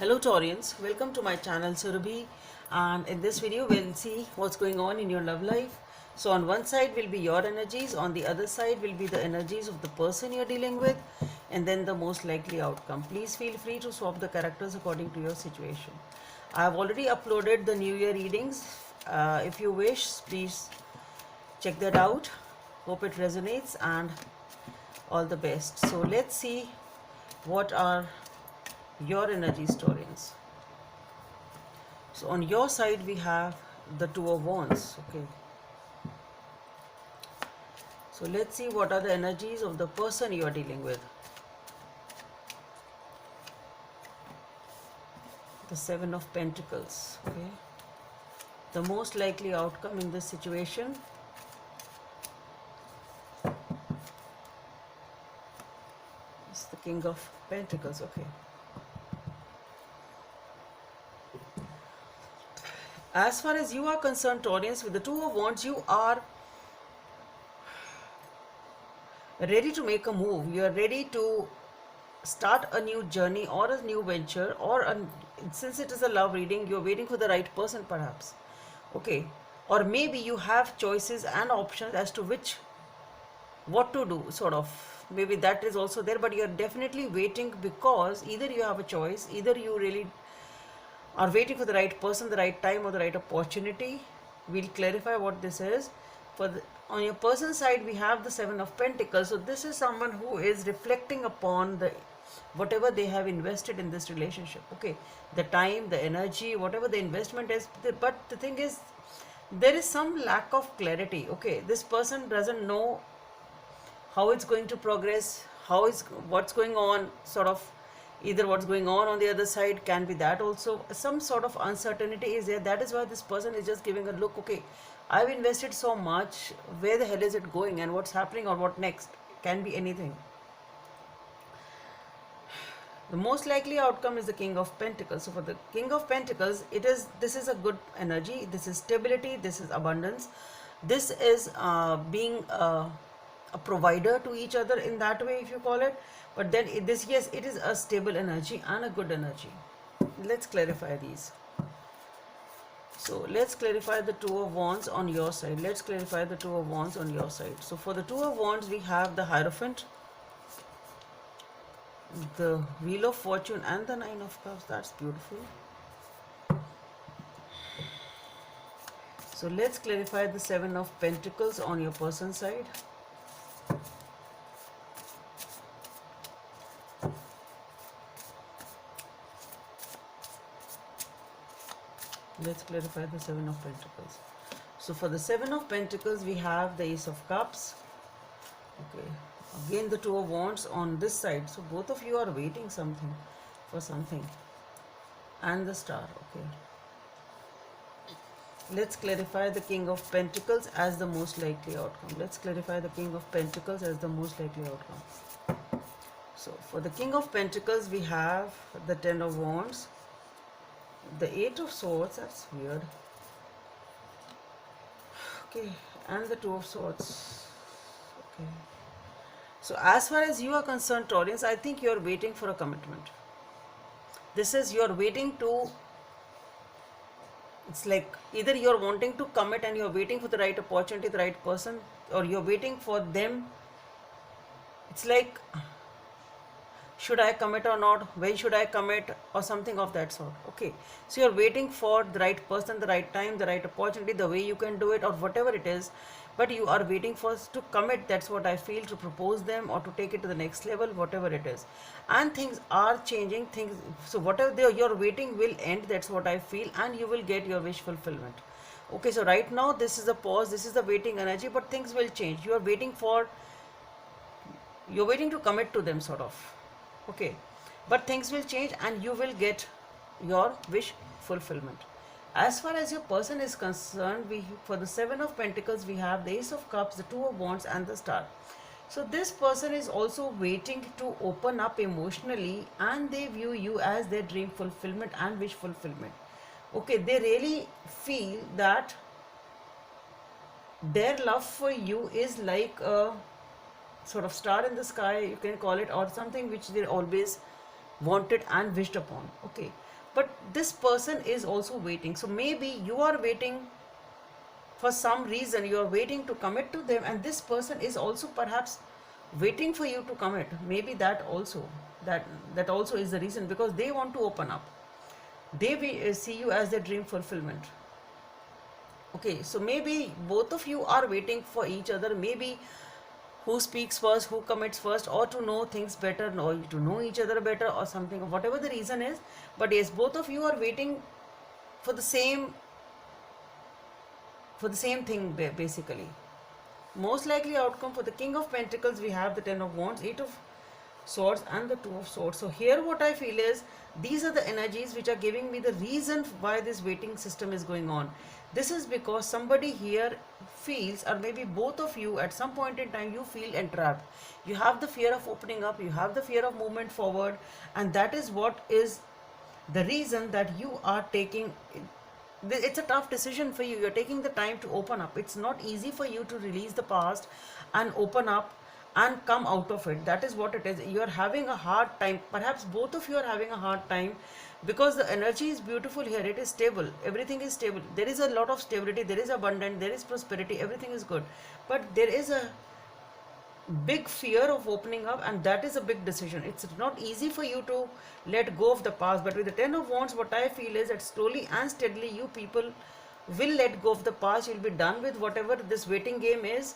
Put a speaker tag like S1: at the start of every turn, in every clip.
S1: Hello Taurians, welcome to my channel Surabhi, and in this video we'll see what's going on in your love life. So on one side will be your energies, on the other side will be the energies of the person you're dealing with, and then the most likely outcome. Please feel free to swap the characters according to your situation. I've already uploaded the New Year readings. If you wish, please check that out. Hope it resonates and all the best. So let's see what are your energy stories. So on your side we have the Two of Wands. Okay, so let's see what are the energies of the person you are dealing with. The Seven of Pentacles. Okay, the most likely outcome in this situation. Is the King of Pentacles. Okay, as far as you are concerned, Taurus, with the Two of Wands, you are ready to make a move. You are ready to start a new journey or a new venture, or since it is a love reading, you're waiting for the right person perhaps. Okay, or maybe you have choices and options as to what to do, sort of. Maybe that is also there, but you're definitely waiting because either you have a choice, either you really are waiting for the right person, the right time, or the right opportunity. We'll clarify what this is. On your person side, we have the Seven of Pentacles. So this is someone who is reflecting upon whatever they have invested in this relationship. Okay, the time, the energy, whatever the investment is. But the thing is, there is some lack of clarity. Okay, this person doesn't know how it's going to progress, what's going on, sort of. Either what's going on the other side, can be that also. Some sort of uncertainty is there. That is why this person is just giving a look. Okay, I've invested so much. Where the hell is it going, and what's happening, or what next? Can be anything. The most likely outcome is the King of Pentacles. So for the King of Pentacles, this is a good energy. This is stability. This is abundance. This is being a provider to each other in that way, if you call it. But then yes, it is a stable energy and a good energy. Let's clarify these. So let's clarify the Two of Wands on your side. Let's clarify the Two of Wands on your side. So for the Two of Wands, we have the Hierophant, the Wheel of Fortune, and the Nine of Cups. That's beautiful. So let's clarify the Seven of Pentacles on your person side. Let's clarify the Seven of Pentacles. So for the Seven of Pentacles, we have the Ace of Cups. Okay, again the Two of Wands on this side. So both of you are waiting for something. And the Star. Okay, let's clarify the King of Pentacles as the most likely outcome. Let's clarify the King of Pentacles as the most likely outcome. So for the King of Pentacles, we have the Ten of Wands, the Eight of Swords. That's weird. Okay, and the Two of Swords. Okay, so as far as you are concerned, Taurus, I think you are waiting for a commitment. This is, you are waiting to, it's like either you are wanting to commit and you are waiting for the right opportunity, the right person, or you are waiting for them. It's like, should I commit or not? When should I commit? Or something of that sort. Okay, so you're waiting for the right person, the right time, the right opportunity, the way you can do it, or whatever it is. But you are waiting for us to commit. That's what I feel, to propose them or to take it to the next level, whatever it is. And things are changing. So whatever you're waiting will end. That's what I feel, and you will get your wish fulfillment. Okay, so right now this is a pause. This is the waiting energy, but things will change. You're waiting to commit to them, sort of. Okay, but things will change and you will get your wish fulfillment. As far as your person is concerned, for the Seven of Pentacles, we have the Ace of Cups, the Two of Wands, and the Star. So this person is also waiting to open up emotionally, and they view you as their dream fulfillment and wish fulfillment. Okay, they really feel that their love for you is like a sort of star in the sky, you can call it, or something which they always wanted and wished upon. Okay, but this person is also waiting. So maybe you are waiting for some reason, you are waiting to commit to them, and this person is also perhaps waiting for you to commit. Maybe that also is the reason, because they want to open up. They see you as their dream fulfillment. Okay, so maybe both of you are waiting for each other. Maybe who speaks first, who commits first, or to know things better, or to know each other better, or something, whatever the reason is. But yes, both of you are waiting for the same thing, basically. Most likely outcome for the King of Pentacles, we have the Ten of Wands, Eight of Swords, and the Two of Swords. So here what I feel is, these are the energies which are giving me the reason why this waiting system is going on. This is because somebody here feels, or maybe both of you at some point in time, you feel entrapped. You have the fear of opening up, you have the fear of movement forward, and that is what is the reason that you are taking. It's a tough decision for you. You're taking the time to open up. It's not easy for you to release the past and open up and come out of it. That is what it is. You're having a hard time. Perhaps both of you are having a hard time, because the energy is beautiful here. It is stable. Everything is stable. There is a lot of stability. There is abundance. There is prosperity. Everything is good. But there is a big fear of opening up, and that is a big decision. It's not easy for you to let go of the past. But with the Ten of Wands, what I feel is that slowly and steadily you people will let go of the past. You'll be done with whatever this waiting game is,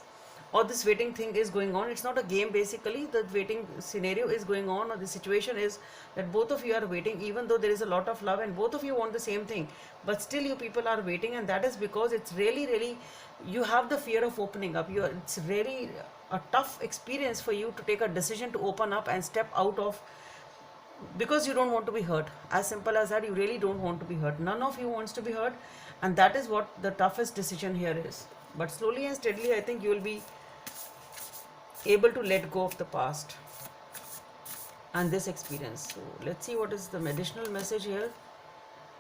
S1: or this waiting thing is going on. It's not a game, basically. The waiting scenario is going on, or the situation is that both of you are waiting, even though there is a lot of love and both of you want the same thing, but still you people are waiting. And that is because it's really you have the fear of opening up. It's really a tough experience for you to take a decision to open up and step out of, because you don't want to be hurt. As simple as that. You really don't want to be hurt. None of you wants to be hurt, and that is what the toughest decision here is. But slowly and steadily, I think you will be able to let go of the past and this experience. So let's see what is the additional message here.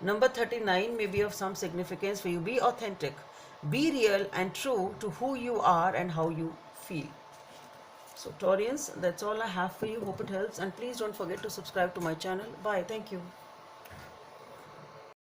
S1: Number 39 may be of some significance for you. Be authentic, be real and true to who you are and how you feel. So Taurians, that's all I have for you. Hope it helps, and please don't forget to subscribe to my channel. Bye. Thank you.